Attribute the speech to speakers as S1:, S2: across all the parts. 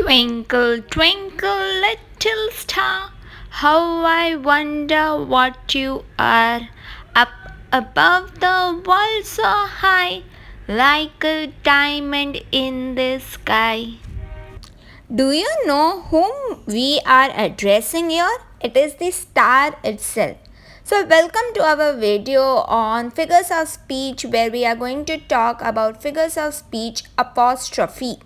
S1: Twinkle, twinkle, little star, how I wonder what you are. Up above the world so high, like a diamond in the sky.
S2: Do you know whom we are addressing here? It is the star itself. So welcome to our video on figures of speech, where we are going to talk about figures of speech apostrophe.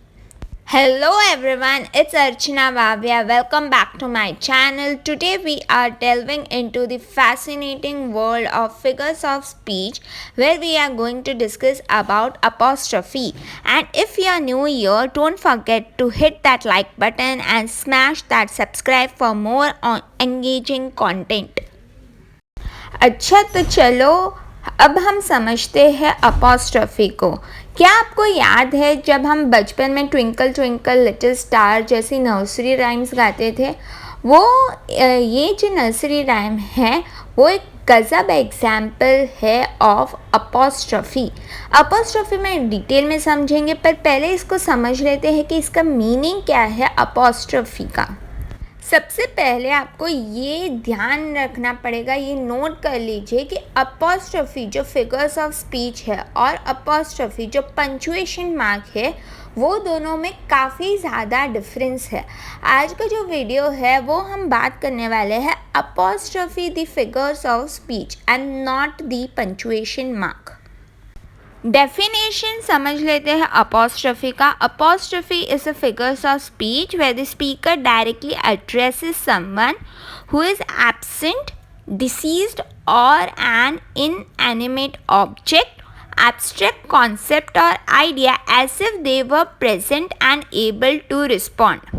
S2: Hello everyone, it's Archana Vavya. Welcome back to my channel. Today we are delving into the fascinating world of figures of speech, where we are going to discuss about apostrophe. And if you are new here, don't forget to hit that like button and smash that subscribe for more on engaging content. अच्छा तो चलो अब हम समझते हैं apostrophe को। क्या आपको याद है जब हम बचपन में ट्विंकल ट्विंकल लिटिल स्टार जैसी नर्सरी राइम्स गाते थे? ये जो नर्सरी राइम है वो एक गजब एग्जाम्पल है ऑफ अपॉस्ट्रफी। अपॉस्ट्रफी में डिटेल में समझेंगे, पर पहले इसको समझ लेते हैं कि इसका मीनिंग क्या है अपॉस्ट्रफी का। सबसे पहले आपको ये ध्यान रखना पड़ेगा, ये नोट कर लीजिए कि अपॉस्ट्रफी जो फिगर्स ऑफ स्पीच है और अपॉस्ट्रफी जो पंचुएशन मार्क है, वो दोनों में काफ़ी ज़्यादा डिफरेंस है। आज का जो वीडियो है वो हम बात करने वाले हैं apostrophe the figures of speech and not the punctuation mark. Definition समझ लेते हैं अपॉस्ट्रफी का। Apostrophe is a figures of speech where the speaker directly addresses someone who is absent, deceased और an inanimate object, abstract concept or idea as if they were present and able to respond।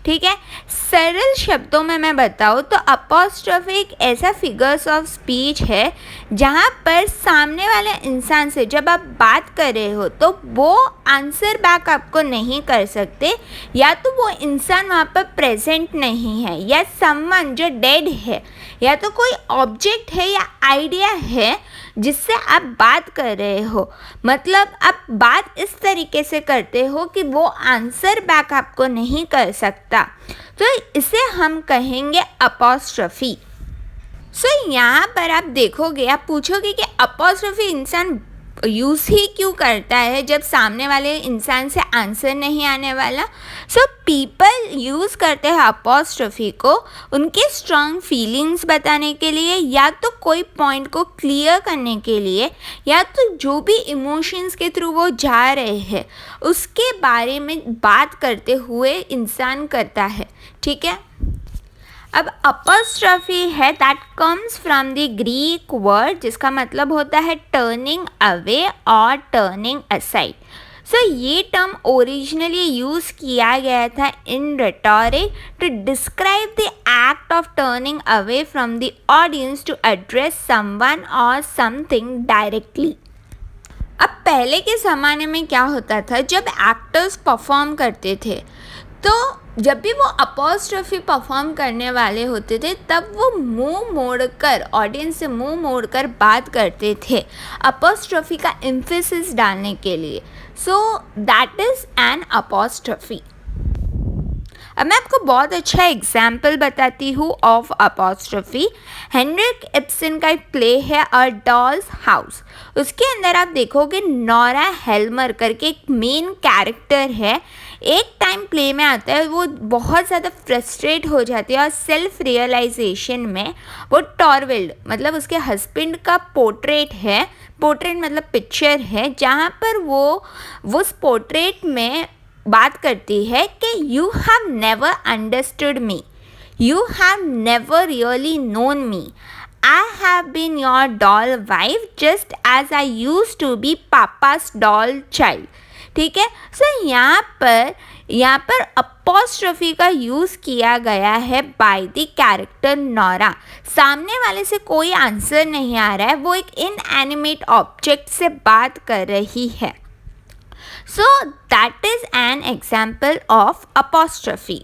S2: ठीक है, सरल शब्दों में मैं बताऊँ तो apostrophe एक ऐसा फिगर्स ऑफ स्पीच है जहाँ पर सामने वाले इंसान से जब आप बात कर रहे हो तो वो आंसर बैक आपको नहीं कर सकते, या तो वो इंसान वहाँ पर प्रेजेंट नहीं है, या समवन जो डेड है, या तो कोई ऑब्जेक्ट है या आइडिया है जिससे आप बात कर रहे हो। मतलब आप बात इस तरीके से करते हो कि वो आंसर बैक आपको नहीं कर सकता, तो इसे हम कहेंगे अपॉस्ट्रफी। सो यहाँ पर आप देखोगे, आप पूछोगे कि अपॉस्ट्रफी इंसान यूज़ ही क्यों करता है जब सामने वाले इंसान से आंसर नहीं आने वाला। सो पीपल यूज़ करते हैं अपॉस्ट्रफी को उनके स्ट्रॉन्ग फीलिंग्स बताने के लिए, या तो कोई पॉइंट को क्लियर करने के लिए, या तो जो भी इमोशंस के थ्रू वो जा रहे हैं उसके बारे में बात करते हुए इंसान करता है। ठीक है, अब अपॉस्ट्रफी है that comes from the Greek word जिसका मतलब होता है टर्निंग अवे और टर्निंग असाइड। सो ये टर्म ओरिजिनली यूज़ किया गया था in rhetoric to describe the act of turning away from the audience to address someone और समथिंग डायरेक्टली। अब पहले के ज़माने में क्या होता था, जब एक्टर्स परफॉर्म करते थे तो जब भी वो अपॉस्ट्रफी परफॉर्म करने वाले होते थे तब वो मुंह मोड़कर, ऑडियंस से मुंह मोड़कर बात करते थे अपॉस्ट्रफी का एम्फेसिस डालने के लिए। सो दैट इज़ एन अपॉस्ट्रफी। अब मैं आपको बहुत अच्छा एग्जाम्पल बताती हूँ ऑफ अपॉस्ट्रफी। हेनरिक इब्सन का एक प्ले है अ डॉल्स हाउस। उसके अंदर आप देखोगे नोरा हेल्मर करके एक मेन कैरेक्टर है। एक टाइम प्ले में आता है, वो बहुत ज़्यादा फ्रस्ट्रेट हो जाती है और सेल्फ रियलाइजेशन में वो टॉरवेल्ड मतलब उसके हस्बैंड का पोर्ट्रेट है, पोर्ट्रेट मतलब पिक्चर है, जहाँ पर वो उस पोर्ट्रेट में बात करती है कि you have never understood me, you have never really known me, I have been your doll wife just as I used to be papa's doll child. ठीक है, सो यहाँ पर अपॉस्ट्रफी का यूज़ किया गया है बाय द कैरेक्टर नोरा। सामने वाले से कोई आंसर नहीं आ रहा है, वो एक इनएनिमेट ऑब्जेक्ट से बात कर रही है। So that is an example of apostrophe.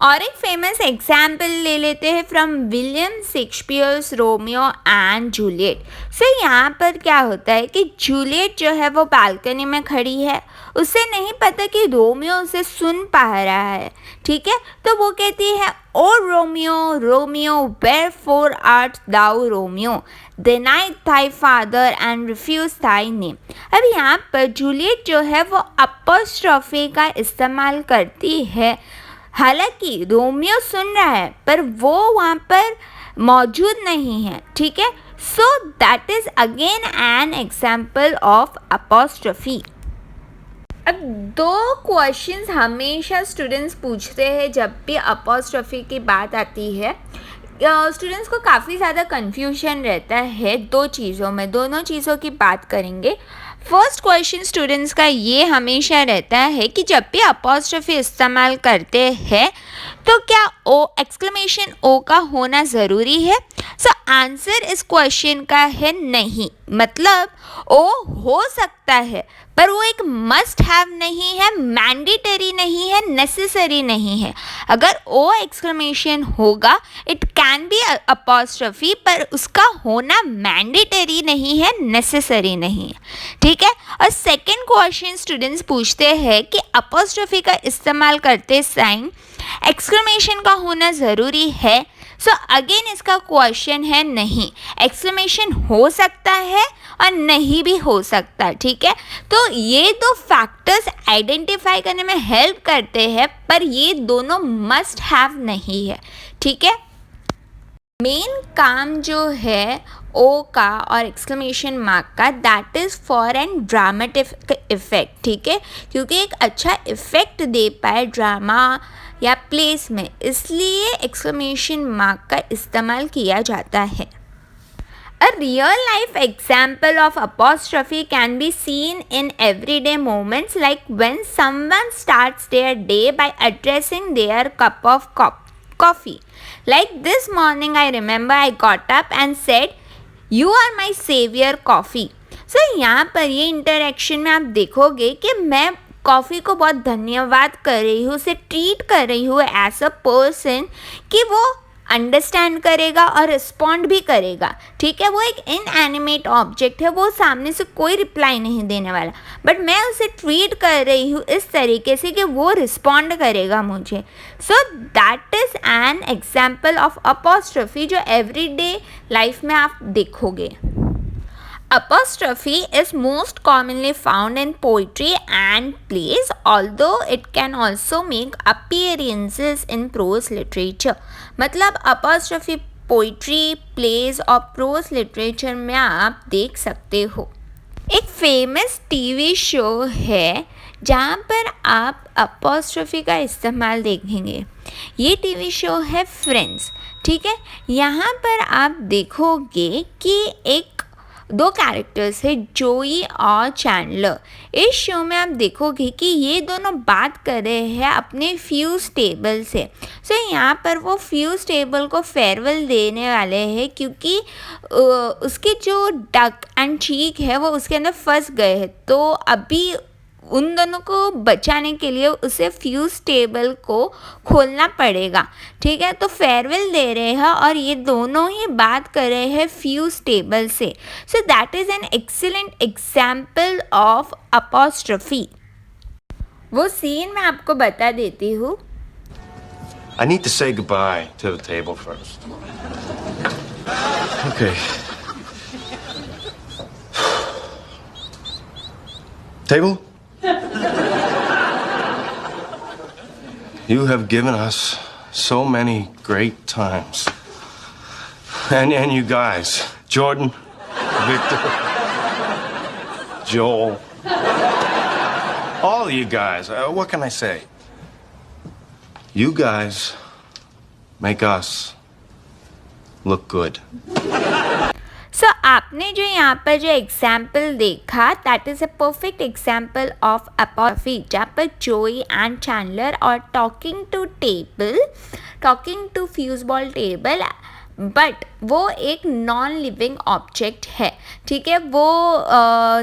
S2: और एक फेमस एग्जाम्पल ले लेते हैं from William Shakespeare's Romeo and Juliet. सो यहाँ पर क्या होता है कि जूलियट जो है वो बालकनी में खड़ी है, उसे नहीं पता कि रोमियो उसे सुन पा रहा है, ठीक है। तो वो कहती है, O Romeo Romeo wherefore art thou Romeo, denied thy father and refused thy name। अब यहाँ पर जूलियट जो है वो अपॉस्ट्रोफी का इस्तेमाल करती है, हालांकि रोमियो सुन रहा है पर वो वहाँ पर मौजूद नहीं है, ठीक है। So that is again an example of apostrophe. अब दो क्वेश्चंस हमेशा स्टूडेंट्स पूछते हैं जब भी अपॉस्ट्रोफी की बात आती है। स्टूडेंट्स को काफ़ी ज़्यादा कन्फ्यूजन रहता है दो चीज़ों में, दोनों चीज़ों की बात करेंगे। फर्स्ट क्वेश्चन स्टूडेंट्स का ये हमेशा रहता है कि जब भी अपॉस्ट्रोफी इस्तेमाल करते हैं तो क्या ओ एक्सक्लेमेशन ओ का होना ज़रूरी है। सो आंसर इस क्वेश्चन का है नहीं, मतलब ओ हो सकता है पर वो एक मस्ट हैव नहीं है, मैंडेटरी नहीं है, नेसेसरी नहीं है। अगर ओ एक्सक्लेमेशन होगा इट कैन बी अपॉस्ट्रोफी, पर उसका होना मैंडेटरी नहीं है, नेसेसरी नहीं है, ठीक है। और सेकंड क्वेश्चन स्टूडेंट्स पूछते हैं कि अपॉस्ट्रोफी का इस्तेमाल करते टाइम एक्सक्लेमेशन का होना ज़रूरी है। सो अगेन इसका क्वेश्चन है नहीं, एक्सक्लेमेशन हो सकता है और नहीं भी हो सकता, ठीक है। तो ये दो फैक्टर्स आइडेंटिफाई करने में हेल्प करते हैं, पर ये दोनों मस्ट हैव नहीं है, ठीक है। मेन काम जो है ओ का और एक्सक्लेमेशन मार्क का, that is for an dramatic effect, ठीक है, क्योंकि एक अच्छा इफेक्ट दे पाए ड्रामा या प्लेस में, इसलिए एक्सक्लेमेशन मार्क का इस्तेमाल किया जाता है। A real life example of apostrophe can be seen in everyday moments, like when someone starts their day by addressing their cup of coffee. Like this morning I remember I got up and said, "You are my savior coffee." So यहाँ पर ये interaction में आप देखोगे कि मैं coffee को बहुत धन्यवाद कर रही हूँ, उसे ट्रीट कर रही हूँ एज अ पर्सन कि वो अंडरस्टैंड करेगा और रिस्पॉन्ड भी करेगा, ठीक है। वो एक इनएनिमेट ऑब्जेक्ट है, वो सामने से कोई रिप्लाई नहीं देने वाला, बट मैं उसे ट्रीट कर रही हूँ इस तरीके से कि वो रिस्पॉन्ड करेगा मुझे। सो that is an example of apostrophe जो एवरीडे लाइफ में आप देखोगे। Apostrophe is most commonly found in poetry and plays, although it can also make appearances in prose literature। मतलब apostrophe poetry, plays और prose literature में आप देख सकते हो। एक फेमस टीवी शो है जहाँ पर आप अपॉस्ट्रोफी का इस्तेमाल देखेंगे। ये टीवी शो है फ्रेंड्स, ठीक है। यहाँ पर आप देखोगे कि एक दो कैरेक्टर्स है, जोई और चैंडलर। इस शो में आप देखोगे कि ये दोनों बात कर रहे हैं अपने फ्यूज़ टेबल से। सो यहाँ पर वो फ्यूज़ टेबल को फेयरवेल देने वाले हैं क्योंकि उसके जो डक एंड चीक है वो उसके अंदर फंस गए हैं, तो अभी उन दोनों को बचाने के लिए उसे फ्यूज़ टेबल को खोलना पड़ेगा, ठीक है। तो फेयरवेल दे रहे हैं और ये दोनों ही बात कर रहे हैं फ्यूज़ टेबल से। सो that is an excellent example of apostrophe. वो सीन मैं आपको बता देती हूँ।
S3: I need to say goodbye to the table first. Okay. Table? You have given us so many great times. And you guys, Jordan, Victor, Joel, all of you guys, what can I say? You guys make us look good.
S2: सो आपने जो यहाँ पर जो example देखा, that is a perfect example of apostrophe, जहाँ पर Joey and Chandler are talking to foosball table, but वो एक नॉन लिविंग ऑब्जेक्ट है, ठीक है। वो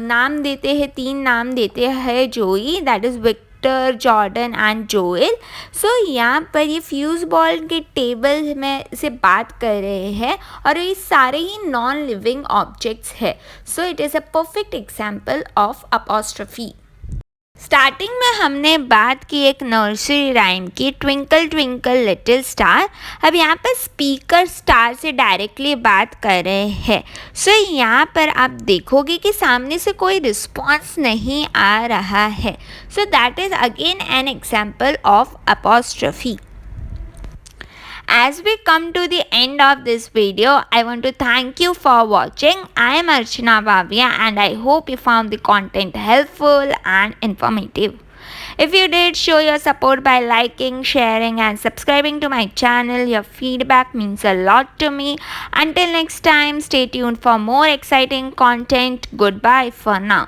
S2: नाम देते हैं, 3 नाम देते हैं Joey, that is Victor, Jordan and Joel. So यहाँ पर ये फ्यूज़ बॉल के टेबल में से बात कर रहे हैं और ये सारे ही नॉन लिविंग ऑब्जेक्ट्स है। So it is a perfect example of apostrophe. Starting में हमने बात की एक नर्सरी राइम की, ट्विंकल ट्विंकल लिटिल स्टार। अब यहाँ पर स्पीकर स्टार से डायरेक्टली बात कर रहे हैं। सो यहाँ पर आप देखोगे कि सामने से कोई रिस्पॉन्स नहीं आ रहा है। So that is again an example of apostrophe. As we come to the end of this video, I want to thank you for watching. I am Archana Bhavya and I hope you found the content helpful and informative. If you did, show your support by liking, sharing and subscribing to my channel. Your feedback means a lot to me. Until next time, stay tuned for more exciting content. Goodbye for now.